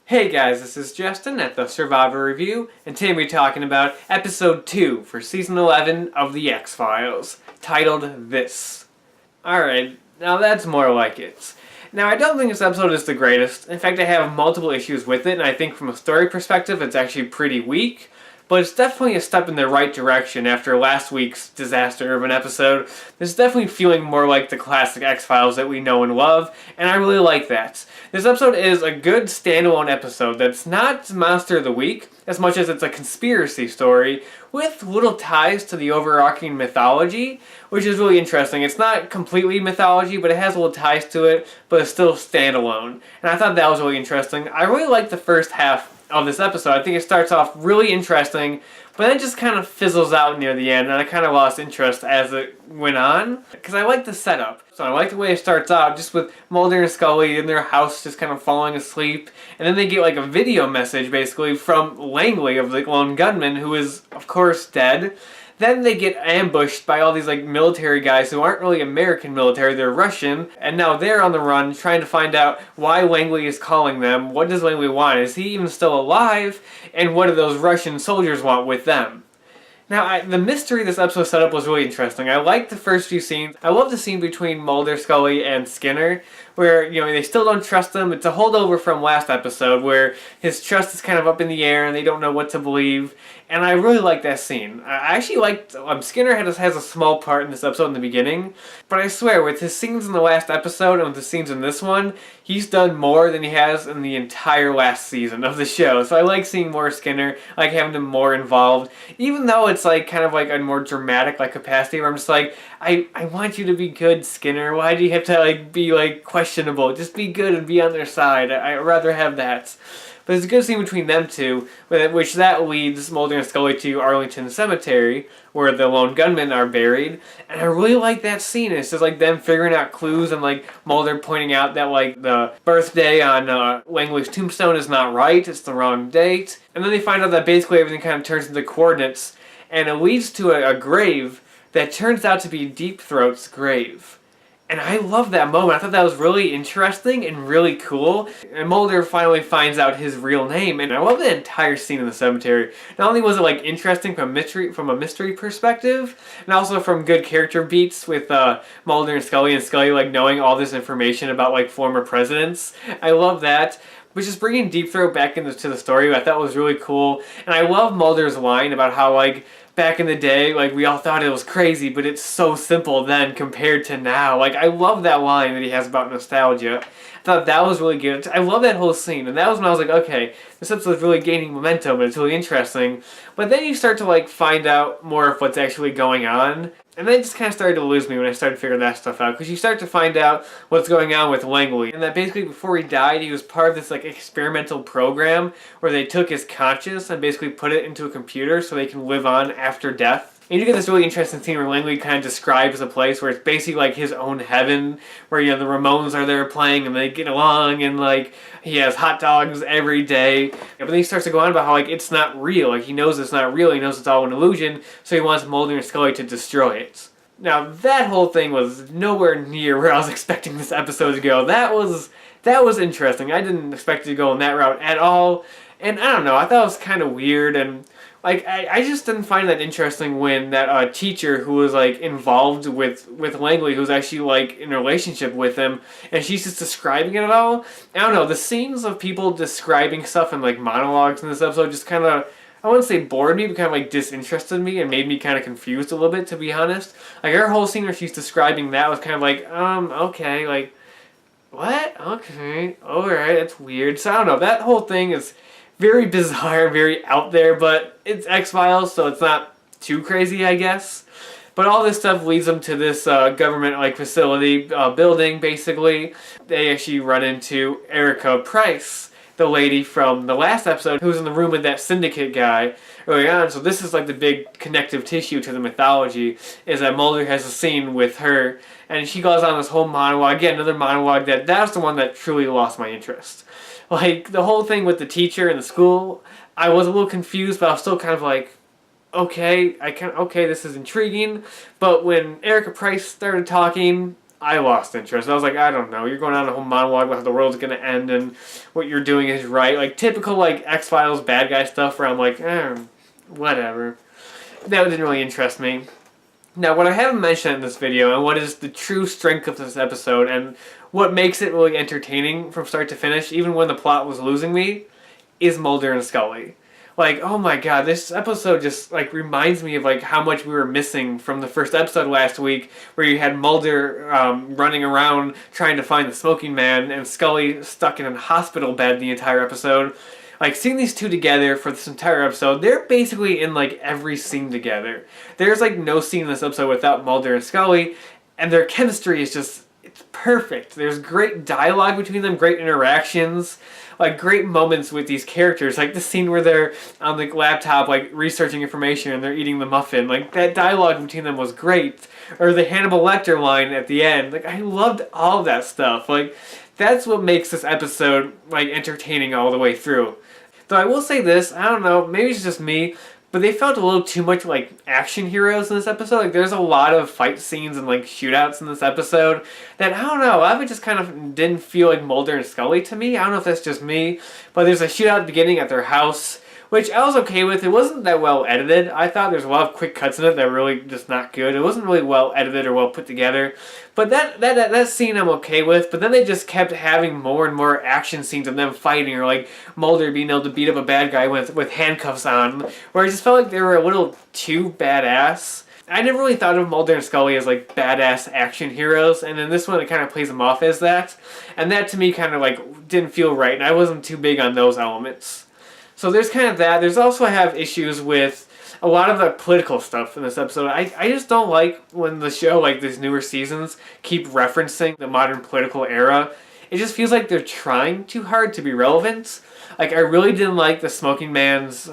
Hey guys, this is Justin at the Survivor Review, and today we're talking about Episode 2 for Season 11 of The X-Files, titled This. Alright, now that's more like it. Now I don't think this episode is the greatest. In fact, I have multiple issues with it, and I think from a story perspective it's actually pretty weak. But it's definitely a step in the right direction after last week's disaster of an episode. It's definitely feeling more like the classic X-Files that we know and love, and I really like that. This episode is a good standalone episode that's not Monster of the Week as much as it's a conspiracy story with little ties to the overarching mythology, which is really interesting. It's not completely mythology, but it has little ties to it, but it's still standalone. And I thought that was really interesting. I really liked the first half of this episode. I think it starts off really interesting, but then it just kind of fizzles out near the end, and I kind of lost interest as it went on, because I like the setup. So I like the way it starts out, just with Mulder and Scully in their house just kind of falling asleep, and then they get like a video message basically from Langley of the lone gunman, who is of course dead. Then they get ambushed by all these like military guys who aren't really American military, they're Russian, and now they're on the run trying to find out why Langley is calling them, what does Langley want, is he even still alive, and what do those Russian soldiers want with them. Now, the mystery this episode set up was really interesting. I liked the first few scenes. I love the scene between Mulder, Scully, and Skinner, where, they still don't trust him. It's a holdover from last episode, where his trust is kind of up in the air and they don't know what to believe. And I really like that scene. I actually liked, Skinner has a small part in this episode in the beginning, but I swear, with his scenes in the last episode and with the scenes in this one, he's done more than he has in the entire last season of the show. So I like seeing more Skinner, I like having him more involved, even though it's like kind of like a more dramatic like capacity where I'm just like, I want you to be good, Skinner. Why do you have to like be like questionable? Just be good and be on their side. I'd rather have that. But there's a good scene between them two, which that leads Mulder and Scully to Arlington Cemetery, where the lone gunmen are buried. And I really like that scene. It's just like them figuring out clues and like Mulder pointing out that like the birthday on Langley's tombstone is not right, it's the wrong date. And then they find out that basically everything kind of turns into coordinates, and it leads to a grave that turns out to be Deep Throat's grave. And I love that moment. I thought that was really interesting and really cool. And Mulder finally finds out his real name, and I love the entire scene in the cemetery. Not only was it like interesting from a mystery perspective, and also from good character beats with Mulder and Scully like knowing all this information about like former presidents. I love that. But just bringing Deep Throat back into the story, I thought was really cool. And I love Mulder's line about how like back in the day, like, we all thought it was crazy, but it's so simple then compared to now. Like, I love that line that he has about nostalgia. I thought that was really good. I love that whole scene, and that was when I was like, okay, this episode's really gaining momentum, and it's really interesting. But then you start to, like, find out more of what's actually going on, and then it just kind of started to lose me when I started figuring that stuff out, because you start to find out what's going on with Langley, and that basically before he died, he was part of this like experimental program where they took his conscience and basically put it into a computer so they can live on after death. And you get this really interesting scene where Langley kind of describes a place where it's basically like his own heaven, where the Ramones are there playing and they get along, and like he has hot dogs every day. But then he starts to go on about how like it's not real. Like he knows it's not real. He knows it's all an illusion. So he wants Mulder and Scully to destroy it. Now that whole thing was nowhere near where I was expecting this episode to go. That was interesting. I didn't expect it to go in that route at all. And I don't know. I thought it was kind of weird, and like, I just didn't find that interesting when that teacher who was, like, involved with Langley, who's actually, like, in a relationship with him, and she's just describing it all. I don't know, the scenes of people describing stuff in, like, monologues in this episode just kind of, I wouldn't say bored me, but kind of, like, disinterested me and made me kind of confused a little bit, to be honest. Like, her whole scene where she's describing that was kind of like, okay, like, what? Okay, alright, that's weird. So, I don't know, that whole thing is very bizarre, very out there, but it's X-Files, so it's not too crazy, I guess. But all this stuff leads them to this government-like facility building, basically. They actually run into Erica Price, the lady from the last episode who was in the room with that syndicate guy early on. So this is like the big connective tissue to the mythology, is that Mulder has a scene with her, and she goes on this whole monologue. Again, another monologue that's the one that truly lost my interest. Like, the whole thing with the teacher in the school, I was a little confused, but I was still kind of like, okay, this is intriguing. But when Erica Price started talking, I lost interest. I was like, I don't know. You're going on a whole monologue about how the world's going to end and what you're doing is right. Like, typical, like, X-Files bad guy stuff where I'm like, whatever. That didn't really interest me. Now, what I haven't mentioned in this video, and what is the true strength of this episode, and what makes it really entertaining from start to finish, even when the plot was losing me, is Mulder and Scully. Like, oh my god, this episode just, like, reminds me of, like, how much we were missing from the first episode last week, where you had Mulder running around trying to find the smoking man, and Scully stuck in a hospital bed the entire episode. Like, seeing these two together for this entire episode, they're basically in, like, every scene together. There's, like, no scene in this episode without Mulder and Scully, and their chemistry is just, it's perfect. There's great dialogue between them, great interactions, like, great moments with these characters. Like, the scene where they're on the laptop, like, researching information and they're eating the muffin. Like, that dialogue between them was great. Or the Hannibal Lecter line at the end. Like, I loved all of that stuff. Like, that's what makes this episode, like, entertaining all the way through. Though I will say this, I don't know, maybe it's just me, but they felt a little too much like action heroes in this episode. Like, there's a lot of fight scenes and like shootouts in this episode that, I don't know, I just kind of didn't feel like Mulder and Scully to me. I don't know if that's just me, but there's a shootout at the beginning at their house, which I was okay with. It wasn't that well edited. I thought there's a lot of quick cuts in it that were really just not good. It wasn't really well edited or well put together. But that scene I'm okay with. But then they just kept having more and more action scenes of them fighting, or like Mulder being able to beat up a bad guy with handcuffs on, where I just felt like they were a little too badass. I never really thought of Mulder and Scully as like badass action heroes, and in this one it kind of plays them off as that. And that to me kind of like didn't feel right, and I wasn't too big on those elements. So there's kind of that. There's also, I have issues with a lot of the political stuff in this episode. I just don't like when the show, like these newer seasons, keep referencing the modern political era. It just feels like they're trying too hard to be relevant. Like, I really didn't like the Smoking Man's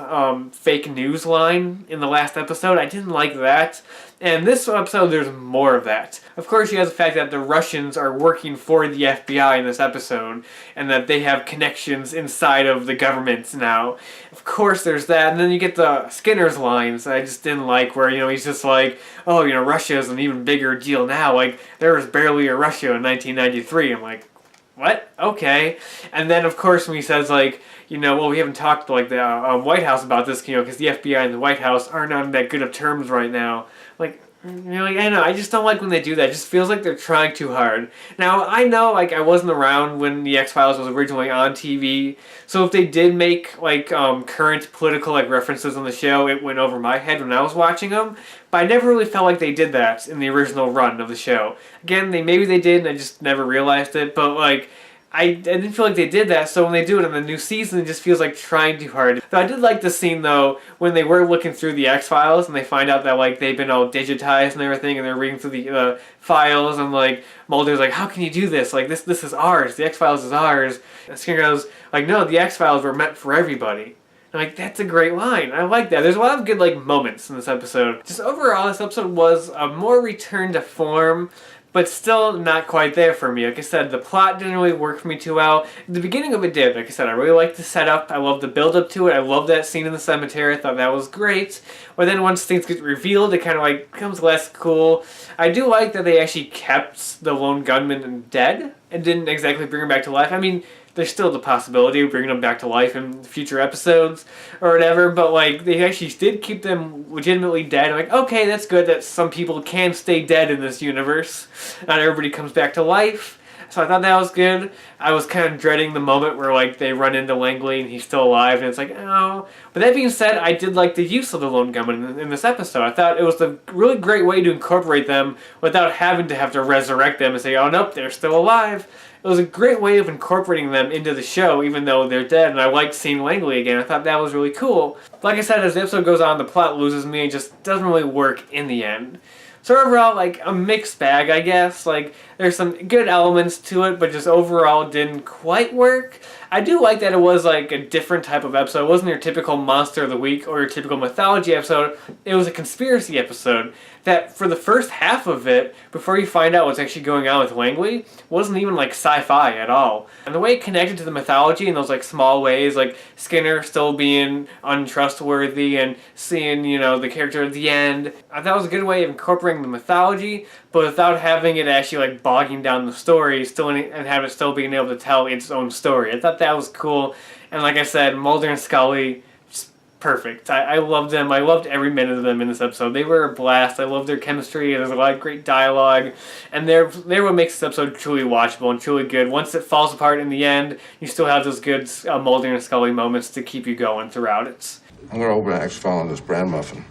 fake news line in the last episode. I didn't like that. And this episode, there's more of that. Of course, you have the fact that the Russians are working for the FBI in this episode, and that they have connections inside of the government now. Of course, there's that. And then you get the Skinner's lines I just didn't like, where, you know, he's just like, oh, you know, Russia is an even bigger deal now. Like, there was barely a Russia in 1993. I'm like, what? Okay. And then, of course, when he says, like, you know, well, we haven't talked to, like, the White House about this, you know, because the FBI and the White House aren't on that good of terms right now. Like, you know, like, I know, I just don't like when they do that. It just feels like they're trying too hard. Now, I know, like, I wasn't around when the X-Files was originally on TV, so if they did make, like, current political, like, references on the show, it went over my head when I was watching them, but I never really felt like they did that in the original run of the show. Again, maybe they did, and I just never realized it, but, like, I didn't feel like they did that, so when they do it in the new season, it just feels like trying too hard. Though I did like the scene, though, when they were looking through the X-Files, and they find out that, like, they've been all digitized and everything, and they're reading through the files, and, like, Mulder's like, how can you do this? Like, this is ours. The X-Files is ours. And Skinner goes, like, no, the X-Files were meant for everybody. I'm like, that's a great line. I like that. There's a lot of good, like, moments in this episode. Just overall, this episode was a more return to form, but still not quite there for me. Like I said, the plot didn't really work for me too well. The beginning of it did. Like I said, I really liked the setup. I loved the build-up to it. I loved that scene in the cemetery. I thought that was great. But then once things get revealed, it kind of like becomes less cool. I do like that they actually kept the lone gunman dead and didn't exactly bring him back to life. I mean, there's still the possibility of bringing them back to life in future episodes or whatever, but like they actually did keep them legitimately dead. I'm like, okay, that's good that some people can stay dead in this universe. Not everybody comes back to life. So I thought that was good. I was kind of dreading the moment where like they run into Langley and he's still alive and it's like, oh. But that being said, I did like the use of the lone gunman in this episode. I thought it was a really great way to incorporate them without having to have to resurrect them and say, oh nope, they're still alive. It was a great way of incorporating them into the show, even though they're dead, and I liked seeing Langley again. I thought that was really cool. Like I said, as the episode goes on, the plot loses me and just doesn't really work in the end. So overall, like, a mixed bag, I guess. Like, there's some good elements to it, but just overall didn't quite work. I do like that it was, like, a different type of episode. It wasn't your typical Monster of the Week or your typical mythology episode. It was a conspiracy episode that, for the first half of it, before you find out what's actually going on with Langley, wasn't even, like, sci-fi at all. And the way it connected to the mythology in those, like, small ways, like Skinner still being untrustworthy and seeing, you know, the character at the end, I thought it was a good way of incorporating the mythology, but without having it actually like bogging down the story, and have it still being able to tell its own story. I thought that was cool, and like I said, Mulder and Scully, just perfect. I loved them. I loved every minute of them in this episode. They were a blast. I loved their chemistry. There's a lot of great dialogue, and they're what makes this episode truly watchable and truly good. Once it falls apart in the end, you still have those good Mulder and Scully moments to keep you going throughout it. I'm gonna open an X-File on this bran muffin.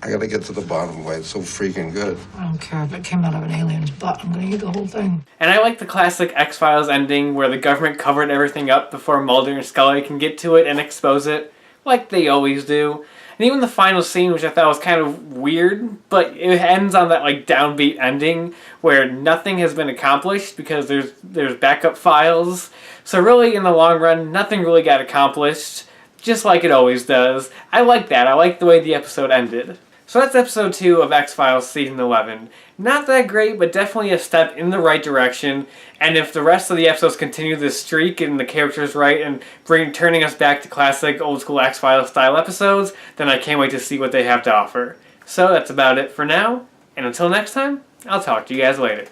I gotta get to the bottom of why it's so freaking good. I don't care if it came out of an alien's butt. I'm gonna eat the whole thing. And I like the classic X-Files ending where the government covered everything up before Mulder and Scully can get to it and expose it, like they always do. And even the final scene, which I thought was kind of weird, but it ends on that like downbeat ending where nothing has been accomplished because there's backup files. So really, in the long run, nothing really got accomplished, just like it always does. I like that. I like the way the episode ended. So that's episode 2 of X-Files Season 11. Not that great, but definitely a step in the right direction. And if the rest of the episodes continue this streak and the characters right and turning us back to classic old school X-Files style episodes, then I can't wait to see what they have to offer. So that's about it for now. And until next time, I'll talk to you guys later.